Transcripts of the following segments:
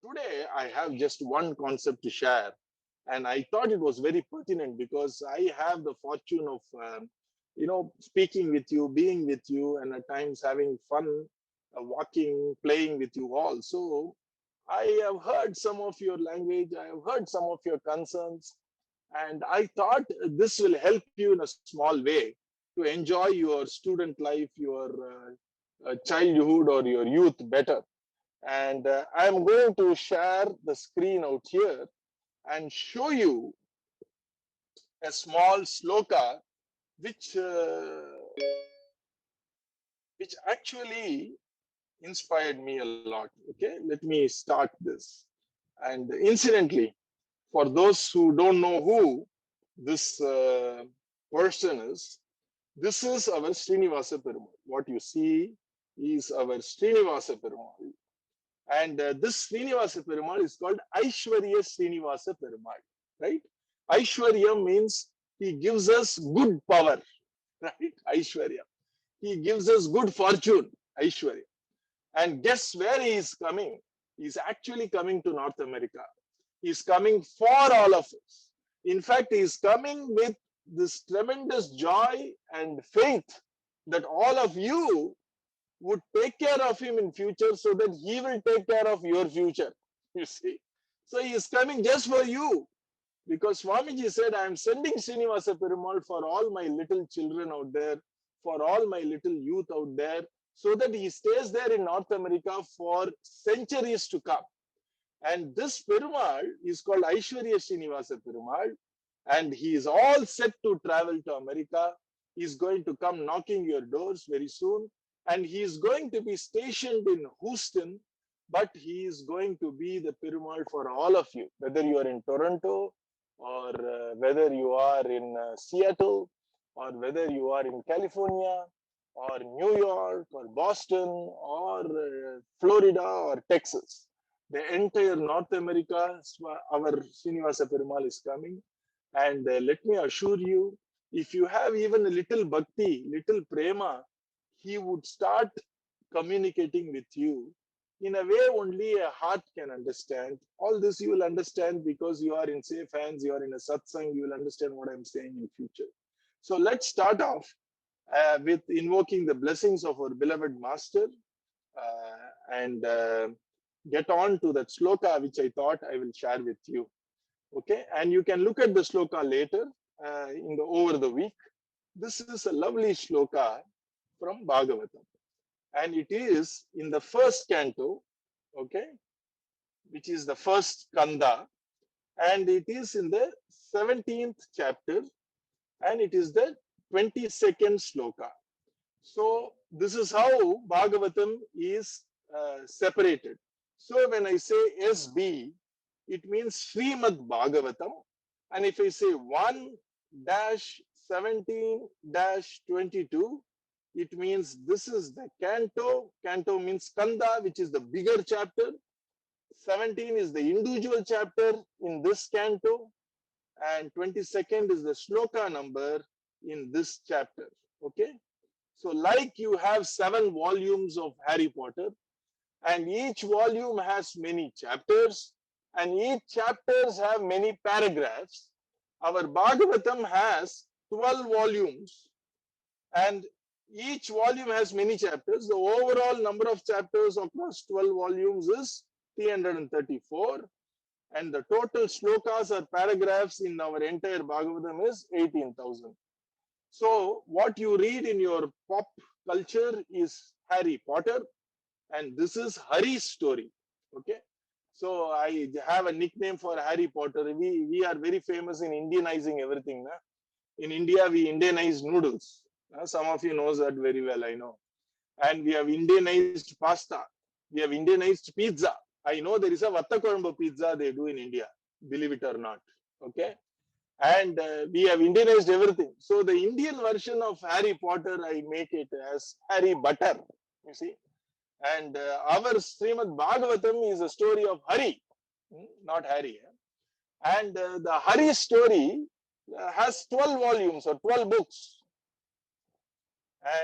Today, I have just one concept to share, and I thought it was very pertinent because I have the fortune of, speaking with you, being with you, and at times having fun, walking, playing with you all. So, I have heard some of your language, I have heard some of your concerns, and I thought this will help you in a small way to enjoy your student life, your childhood, or your youth better. And I'm going to share the screen out here and show you a small sloka which which actually inspired me a lot. Okay, let me start this. And incidentally, for those who don't know who this person is, this is our Srinivasa Perumal. What you see is our Srinivasa Perumal. And this Srinivasa Perumal is called Aishwarya Srinivasa Perumal, right? Aishwarya means he gives us good power, right? Aishwarya. He gives us good fortune, Aishwarya. And guess where he is coming? He's actually coming to North America. He's coming for all of us. In fact, he's coming with this tremendous joy and faith that all of you would take care of him in future so that he will take care of your future. You see? So he is coming just for you. Because Swamiji said, I am sending Srinivasa Perumal for all my little children out there, for all my little youth out there, so that he stays there in North America for centuries to come. And this Perumal is called Aishwarya Srinivasa Perumal, and he is all set to travel to America. He's going to come knocking your doors very soon, and he is going to be stationed in Houston, but he is going to be the Perumal for all of you, whether you are in Toronto or whether you are in Seattle or whether you are in California or New York or Boston or Florida or Texas. The entire North America, our Srinivasa Perumal is coming. And let me assure you, if you have even a little bhakti, little prema, he would start communicating with you in a way only a heart can understand. All this you will understand because you are in safe hands, you are in a satsang, you will understand what I'm saying in future. So let's start off with invoking the blessings of our beloved master and get on to that sloka which I thought I will share with you. Okay, and you can look at the sloka later in the over the week. This is a lovely sloka from Bhagavatam, and it is in the first canto, okay, which is the first kanda, and it is in the 17th chapter, and it is the 22nd sloka. So this is how Bhagavatam is separated. So when I say SB, it means Srimad Bhagavatam. And if I say 1-17-22, it means this is the canto. Canto means Kanda, which is the bigger chapter. 17 is the individual chapter in this canto. And 22nd is the shloka number in this chapter. Okay. So like you have 7 volumes of Harry Potter, and each volume has many chapters, and each chapters have many paragraphs. Our Bhagavatam has 12 volumes, and each volume has many chapters. The overall number of chapters across 12 volumes is 334, and the total shlokas or paragraphs in our entire Bhagavatam is 18,000. So what you read in your pop culture is Harry Potter, and this is Hari's story. Okay, so I have a nickname for Harry Potter. We are very famous in Indianizing everything. Na? In India, we Indianize noodles. Some of you knows that very well, I know. And we have Indianized pasta. We have Indianized pizza. I know there is a Vattakorambu pizza they do in India, believe it or not. Okay, and we have Indianized everything. So the Indian version of Harry Potter, I make it as Harry Butter. You see. And our Srimad Bhagavatam is a story of Hari, not Harry. And the Hari story has 12 volumes or 12 books.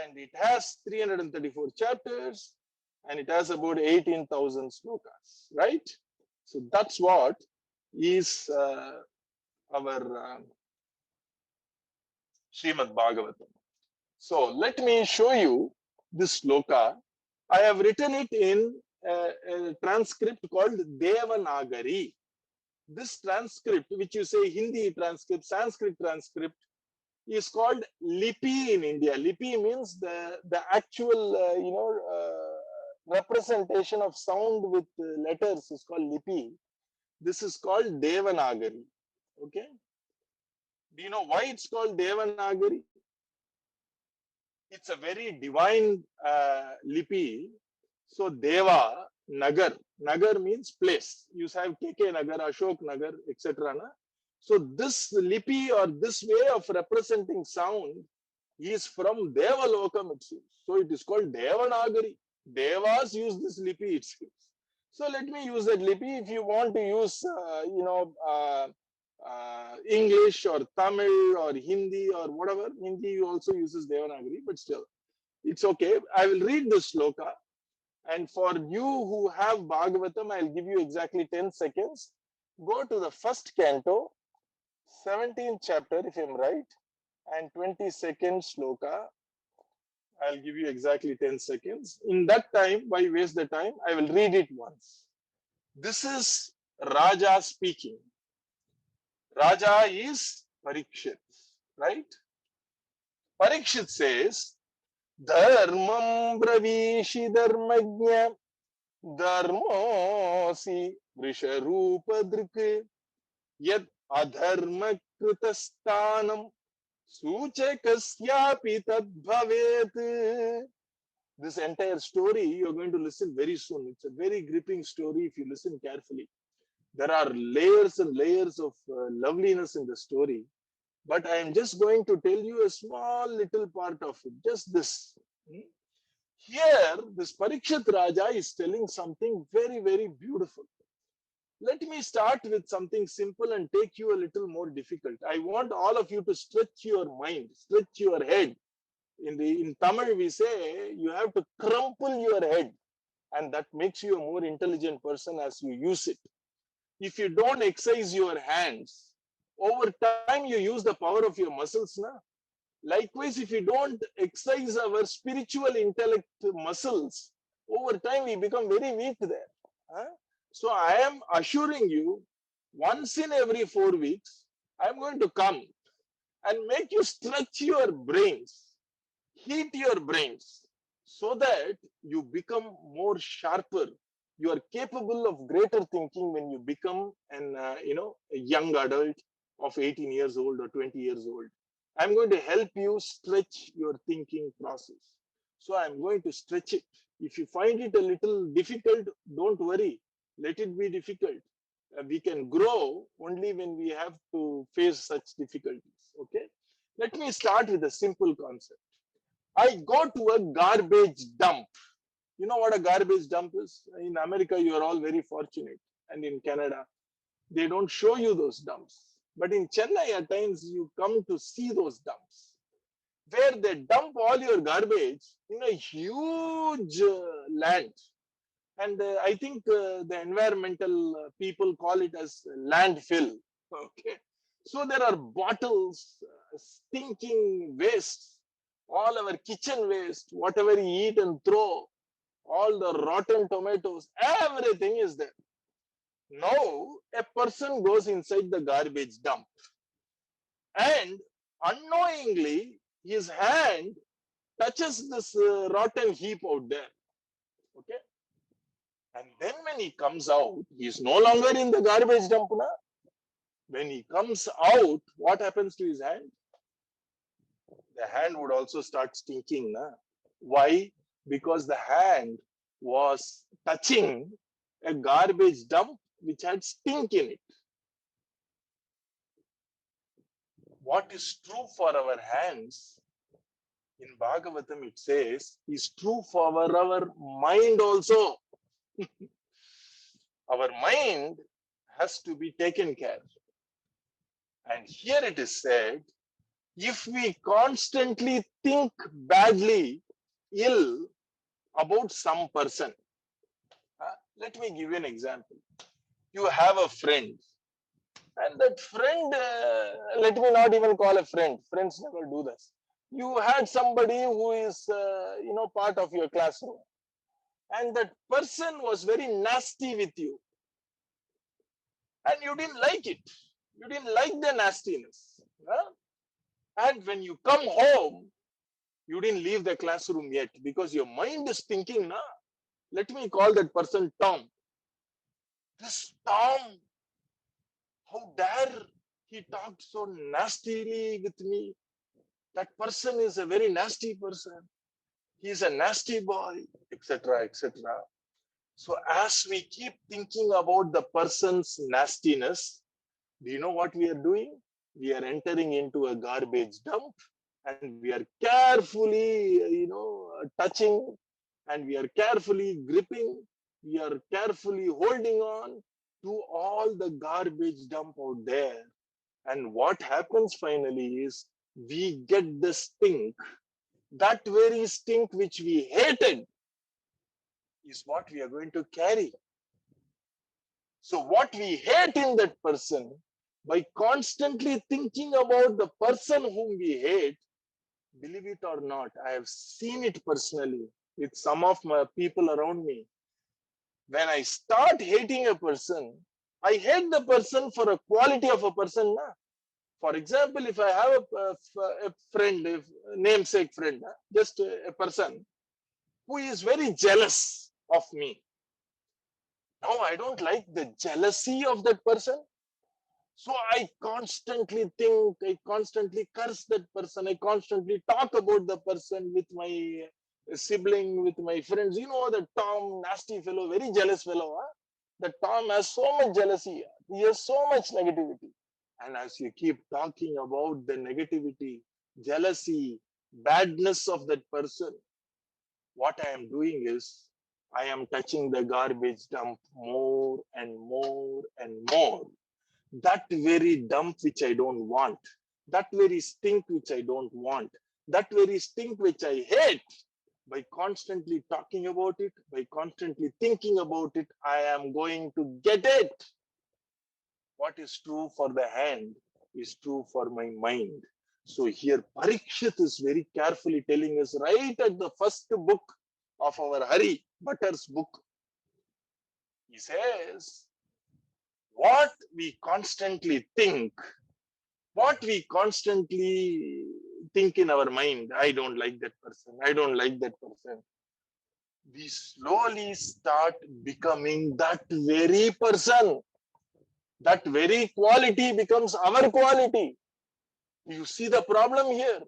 And it has 334 chapters, and it has about 18,000 slokas, right? So that's what is our Srimad Bhagavatam. So let me show you this sloka. I have written it in a transcript called Devanagari. This transcript, which you say Hindi transcript, Sanskrit transcript, is called Lipi in India. Lipi means the actual, representation of sound with letters is called Lipi. This is called Devanagari. Okay. Do you know why it's called Devanagari? It's a very divine Lipi. So Deva, Nagar. Nagar means place. You have KK Nagar, Ashok Nagar, etc. So this Lipi or this way of representing sound is from Devalokam, it seems. So it is called Devanagari. Devas use this Lipi, it seems. So let me use that Lipi. If you want to use, English or Tamil or Hindi or whatever, Hindi also uses Devanagari, but still, it's okay. I will read the sloka. And for you who have Bhagavatam, I'll give you exactly 10 seconds. Go to the first canto, 17th chapter, if I'm right, and 22nd sloka. I'll give you exactly 10 seconds. In that time, why waste the time? I will read it once. This is Raja speaking. Raja is Parikshit, right? Parikshit says, Dharmam bravishi dharmajna dharmosi vrisharupadrik yad adharma kritastanam suchakasyapi tadbhavet. This entire story you're going to listen very soon. It's a very gripping story if you listen carefully. There are layers and layers of loveliness in the story. But I am just going to tell you a small little part of it. Just this. Here, this Parikshit Raja is telling something very, very beautiful. Let me start with something simple and take you a little more difficult. I want all of you to stretch your mind, stretch your head. In Tamil, we say you have to crumple your head, and that makes you a more intelligent person as you use it. If you don't exercise your hands, over time you use the power of your muscles. Likewise, if you don't exercise our spiritual intellect muscles, over time we become very weak there. So I am assuring you, once in every 4 weeks, I'm going to come and make you stretch your brains, heat your brains, so that you become more sharper. You are capable of greater thinking when you become a young adult of 18 years old or 20 years old. I'm going to help you stretch your thinking process. So I'm going to stretch it. If you find it a little difficult, don't worry. Let it be difficult. We can grow only when we have to face such difficulties. Okay. Let me start with a simple concept. I go to a garbage dump. You know what a garbage dump is? In America, you are all very fortunate. And in Canada, they don't show you those dumps. But in Chennai, at times, you come to see those dumps, where they dump all your garbage in a huge land. And I think the environmental people call it as landfill. Okay. So there are bottles, stinking waste, all our kitchen waste, whatever we eat and throw, all the rotten tomatoes, everything is there. Now, a person goes inside the garbage dump and unknowingly his hand touches this rotten heap out there. Okay. And then when he comes out, he is no longer in the garbage dump. When he comes out, what happens to his hand? The hand would also start stinking. Why? Because the hand was touching a garbage dump which had stink in it. What is true for our hands, in Bhagavatam it says, is true for our mind also. Our mind has to be taken care of. And here it is said, if we constantly think badly, ill about some person, let me give you an example. You have a friend, and that friend, let me not even call a friend. Friends never do this. You had somebody who is, part of your classroom, and that person was very nasty with you, and you didn't like it. You didn't like the nastiness. Huh? And when you come home, you didn't leave the classroom yet because your mind is thinking, nah, let me call that person Tom. This Tom, how dare he talked so nastily with me? That person is a very nasty person. He's a nasty boy, etc., etc. So as we keep thinking about the person's nastiness, do you know what we are doing? We are entering into a garbage dump, and we are carefully, touching, and we are carefully gripping, we are carefully holding on to all the garbage dump out there. And what happens finally is we get the stink, that very stink which we hated is what we are going to carry. So what we hate in that person, by constantly thinking about the person whom we hate, believe it or not, I have seen it personally with some of my people around me. When I start hating a person, I hate the person for a quality of a person. Na? For example, if I have a friend, a namesake friend, just a person who is very jealous of me. Now I don't like the jealousy of that person. So I constantly think, I constantly curse that person, I constantly talk about the person with my sibling, with my friends. You know, the Tom, nasty fellow, very jealous fellow. Huh? The Tom has so much jealousy, he has so much negativity. And as you keep talking about the negativity, jealousy, badness of that person, what I am doing is I am touching the garbage dump more and more and more. That very dump which I don't want, that very stink which I don't want, that very stink which I hate, by constantly talking about it, by constantly thinking about it, I am going to get it. What is true for the hand is true for my mind. So here Parikshit is very carefully telling us right at the first book of our Hari Bhattar's book. He says, what we constantly think, what we constantly think in our mind, I don't like that person, I don't like that person, we slowly start becoming that very person. That very quality becomes our quality. You see the problem here.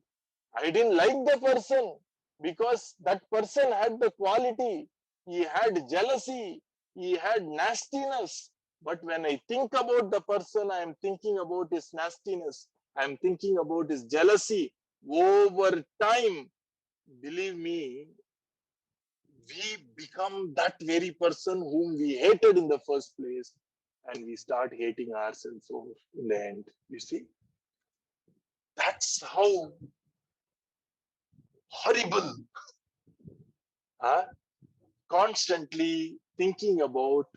I didn't like the person because that person had the quality. He had jealousy. He had nastiness. But when I think about the person, I am thinking about his nastiness. I am thinking about his jealousy. Over time, believe me, we become that very person whom we hated in the first place. And we start hating ourselves over in the end. You see? That's how horrible. Huh? Constantly thinking about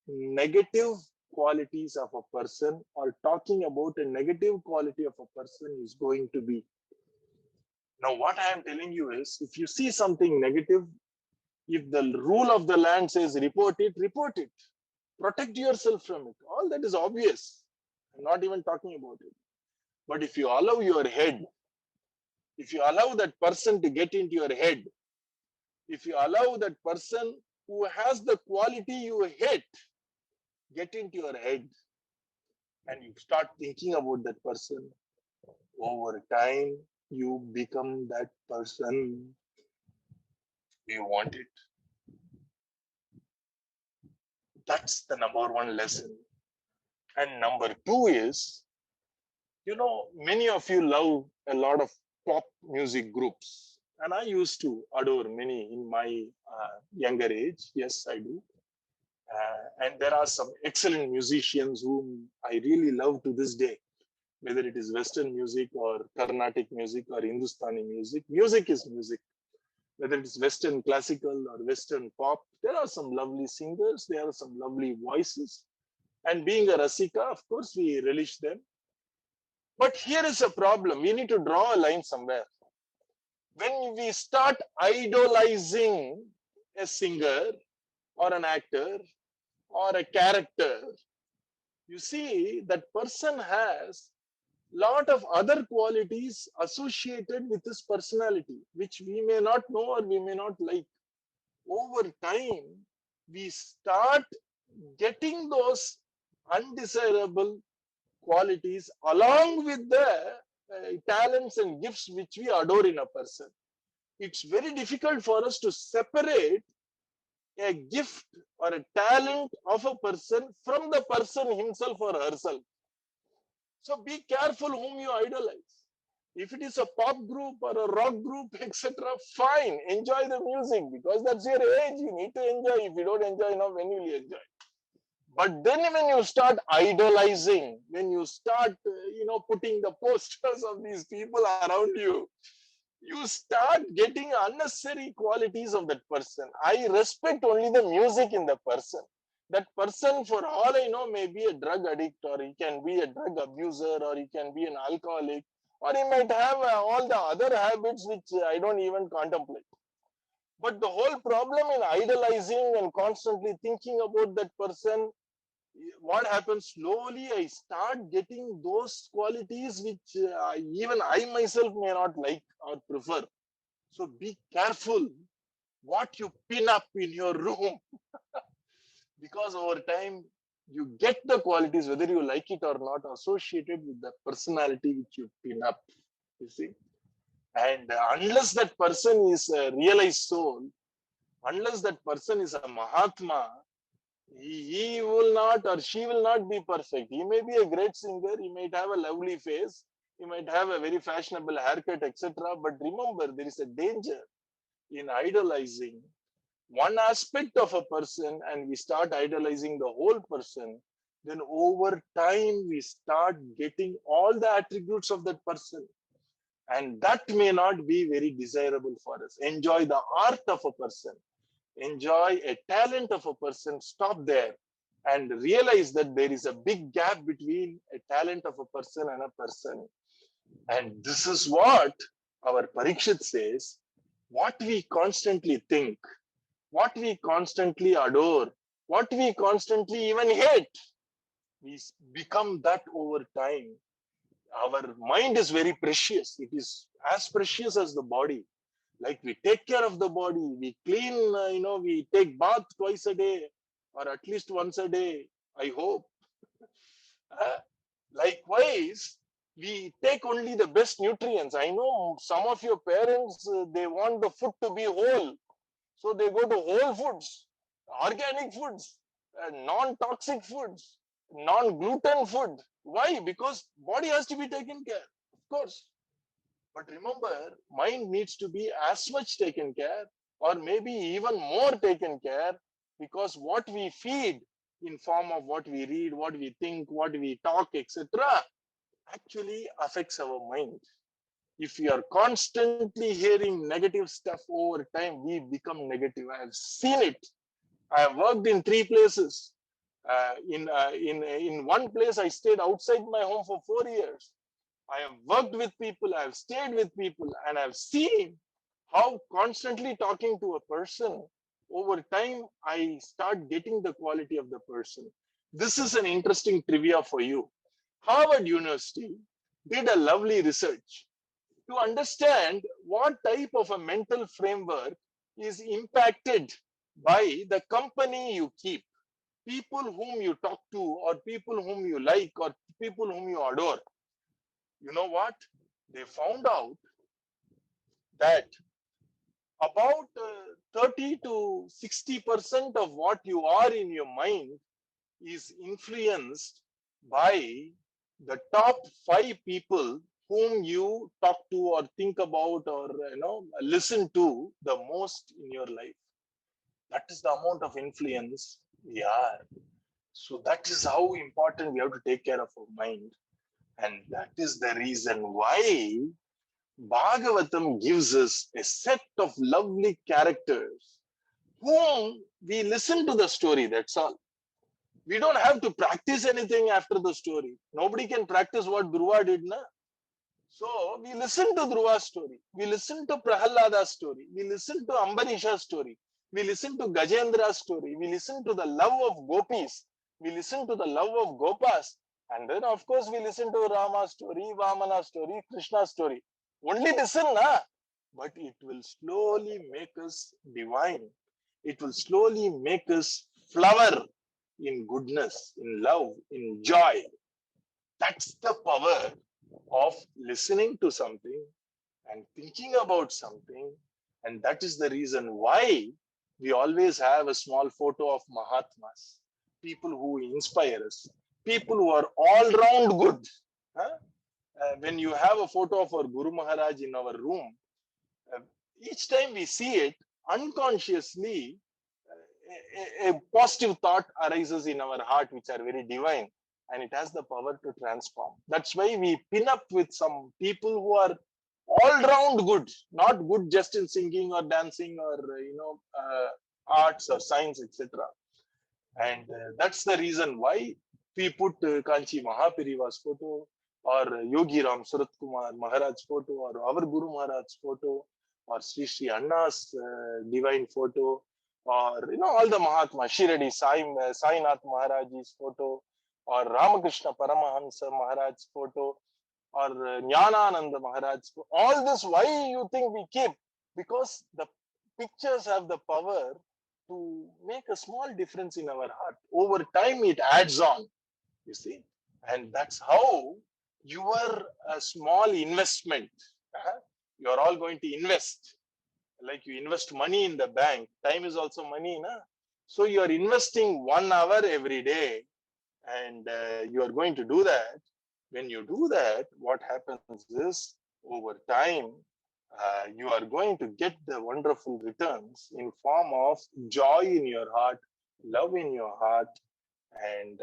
negative qualities of a person or talking about a negative quality of a person is going to be. Now, what I am telling you is, if you see something negative, if the rule of the land says report it, report it. Protect yourself from it. All that is obvious. I'm not even talking about it. But if you allow your head, if you allow that person to get into your head, if you allow that person who has the quality you hate get into your head and you start thinking about that person, over time you become that person. You want it. That's the number one lesson. And number two is, many of you love a lot of pop music groups. And I used to adore many in my younger age. Yes, I do. And there are some excellent musicians whom I really love to this day, whether it is Western music or Carnatic music or Hindustani music. Music is music. Whether it is Western classical or Western pop, there are some lovely singers, there are some lovely voices. And being a Rasika, of course, we relish them. But here is a problem. We need to draw a line somewhere. When we start idolizing a singer or an actor or a character, you see that person has lot of other qualities associated with his personality, which we may not know or we may not like. Over time, we start getting those undesirable qualities along with the talents and gifts which we adore in a person. It's very difficult for us to separate a gift or a talent of a person from the person himself or herself. So be careful whom you idolize. If it is a pop group or a rock group, etc., fine, enjoy the music because that's your age. You need to enjoy. If you don't enjoy now, when will you enjoy? But then when you start idolizing, when you start, putting the posters of these people around you, you start getting unnecessary qualities of that person. I respect only the music in the person. That person, for all I know, may be a drug addict, or he can be a drug abuser, or he can be an alcoholic, or he might have all the other habits which I don't even contemplate. But the whole problem in idolizing and constantly thinking about that person, what happens slowly, I start getting those qualities which even I myself may not like or prefer. So be careful what you pin up in your room because over time you get the qualities, whether you like it or not, associated with the personality which you pin up. You see, and unless that person is a realized soul, unless that person is a Mahatma, he will not or she will not be perfect. He may be a great singer, he might have a lovely face, he might have a very fashionable haircut, etc. But remember, there is a danger in idolizing one aspect of a person and we start idolizing the whole person. Then over time, we start getting all the attributes of that person. And that may not be very desirable for us. Enjoy the art of a person, enjoy a talent of a person, stop there and realize that there is a big gap between a talent of a person and a person. And this is what our Parikshit says, what we constantly think, what we constantly adore, what we constantly even hate, we become that over time. Our mind is very precious. It is as precious as the body. Like we take care of the body, we clean, we take bath twice a day or at least once a day, I hope. Uh, Likewise, we take only the best nutrients. I know some of your parents, they want the food to be whole. So they go to whole foods, organic foods, non-toxic foods, non-gluten food. Why? Because body has to be taken care, of course. But remember, mind needs to be as much taken care or maybe even more taken care because what we feed in form of what we read, what we think, what we talk, etc., actually affects our mind. If we are constantly hearing negative stuff over time, we become negative. I have seen it. I have worked in 3 places. In one place, I stayed outside my home for 4 years. I have worked with people, I have stayed with people, and I've seen how constantly talking to a person, over time, I start getting the quality of the person. This is an interesting trivia for you. Harvard University did a lovely research to understand what type of a mental framework is impacted by the company you keep, people whom you talk to, or people whom you like, or people whom you adore. You know what? They found out that about 30 to 60% of what you are in your mind is influenced by the top 5 people whom you talk to or think about or listen to the most in your life. That is the amount of influence we are. So that is how important we have to take care of our mind. And that is the reason why Bhagavatam gives us a set of lovely characters whom we listen to the story, that's all. We don't have to practice anything after the story. Nobody can practice what Dhruva did, na? So we listen to Dhruva's story. We listen to Prahalada's story. We listen to Ambarisha's story. We listen to Gajendra's story. We listen to the love of gopis. We listen to the love of gopas. And then, of course, we listen to Rama's story, Vamana's story, Krishna's story. Only listen, na? But it will slowly make us divine. It will slowly make us flower in goodness, in love, in joy. That's the power of listening to something and thinking about something. And that is the reason why we always have a small photo of Mahatmas, people who inspire us, people who are all round good. Huh? When you have a photo of our Guru Maharaj in our room, uh, each time we see it, unconsciously, a positive thought arises in our heart, which are very divine, and it has the power to transform. That's why we pin up with some people who are all round good, not good just in singing or dancing or arts or science, etc. And that's the reason why we put Kanchi Mahapiriva's photo or Yogi Ram Surat Kumar Maharaj's photo or our Guru Maharaj's photo or Sri Anna's divine photo or all the Mahatma Shiradi Sainath Maharaj's photo or Ramakrishna Paramahamsa Maharaj's photo or Jnanananda Maharaj's photo. All this, why you think we keep? Because the pictures have the power to make a small difference in our heart. Over time, it adds on, you see. And that's how your small investment, you're all going to invest. Like you invest money in the bank, time is also money. Na? So you're investing 1 hour every day and you are going to do that. When you do that, what happens is over time, you are going to get the wonderful returns in form of joy in your heart, love in your heart, and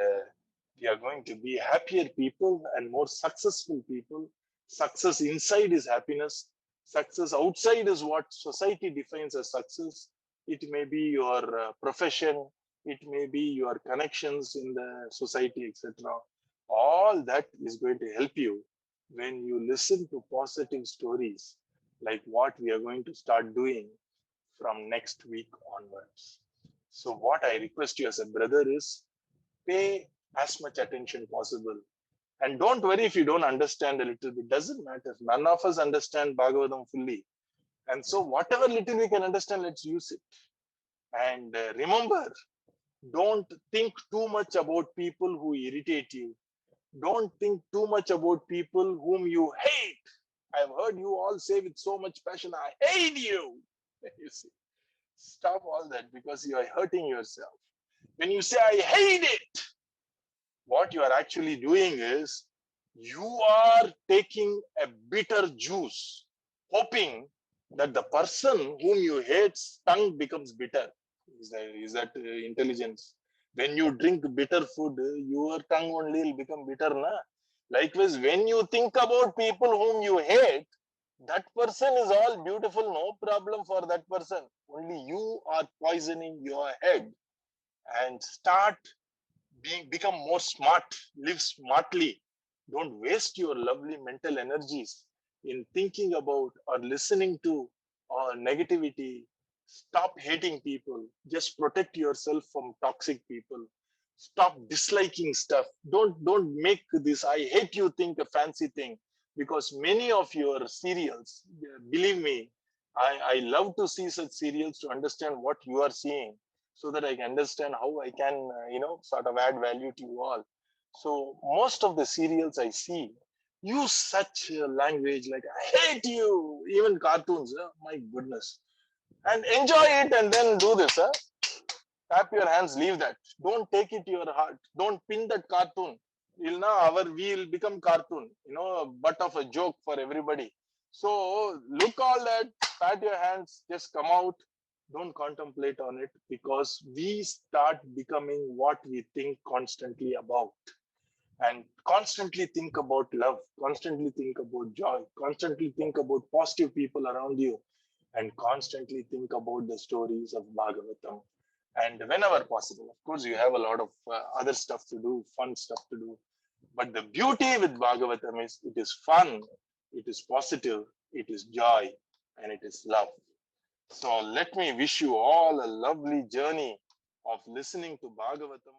we are going to be happier people and more successful people. Success inside is happiness. Success outside is what society defines as success. It may be your profession, it may be your connections in the society, etc. All that is going to help you when you listen to positive stories like what we are going to start doing from next week onwards. So what I request you as a brother is pay as much attention possible. And don't worry if you don't understand a little bit, doesn't matter. None of us understand Bhagavatam fully. And so whatever little we can understand, let's use it. And remember, don't think too much about people who irritate you. Don't think too much about people whom you hate. I've heard you all say with so much passion, I hate you. You see, stop all that because you are hurting yourself. When you say, I hate it, what you are actually doing is you are taking a bitter juice, hoping that the person whom you hate's tongue becomes bitter. Is that intelligence? When you drink bitter food, your tongue only will become bitter. Na? Likewise, when you think about people whom you hate, that person is all beautiful, no problem for that person. Only you are poisoning your head. And start become more smart, live smartly. Don't waste your lovely mental energies in thinking about or listening to or negativity. Stop hating people. Just protect yourself from toxic people. Stop disliking stuff. Don't make this I hate you thing a fancy thing, because many of your serials, believe me, I love to see such serials to understand what you are seeing, so that I can understand how I can, sort of add value to you all. So most of the serials I see use such language like I hate you, even cartoons. My goodness, and enjoy it, and then do this. Tap your hands, leave that. Don't take it to your heart. Don't pin that cartoon. We'll become cartoon, butt of a joke for everybody. So look all that, pat your hands, just come out. Don't contemplate on it, because we start becoming what we think constantly about. And constantly think about love, constantly think about joy, constantly think about positive people around you, and constantly think about the stories of Bhagavatam. and whenever possible. Of course, you have a lot of other stuff to do, fun stuff to do. But the beauty with Bhagavatam is it is fun, it is positive, it is joy, and it is love. So let me wish you all a lovely journey of listening to Bhagavatam.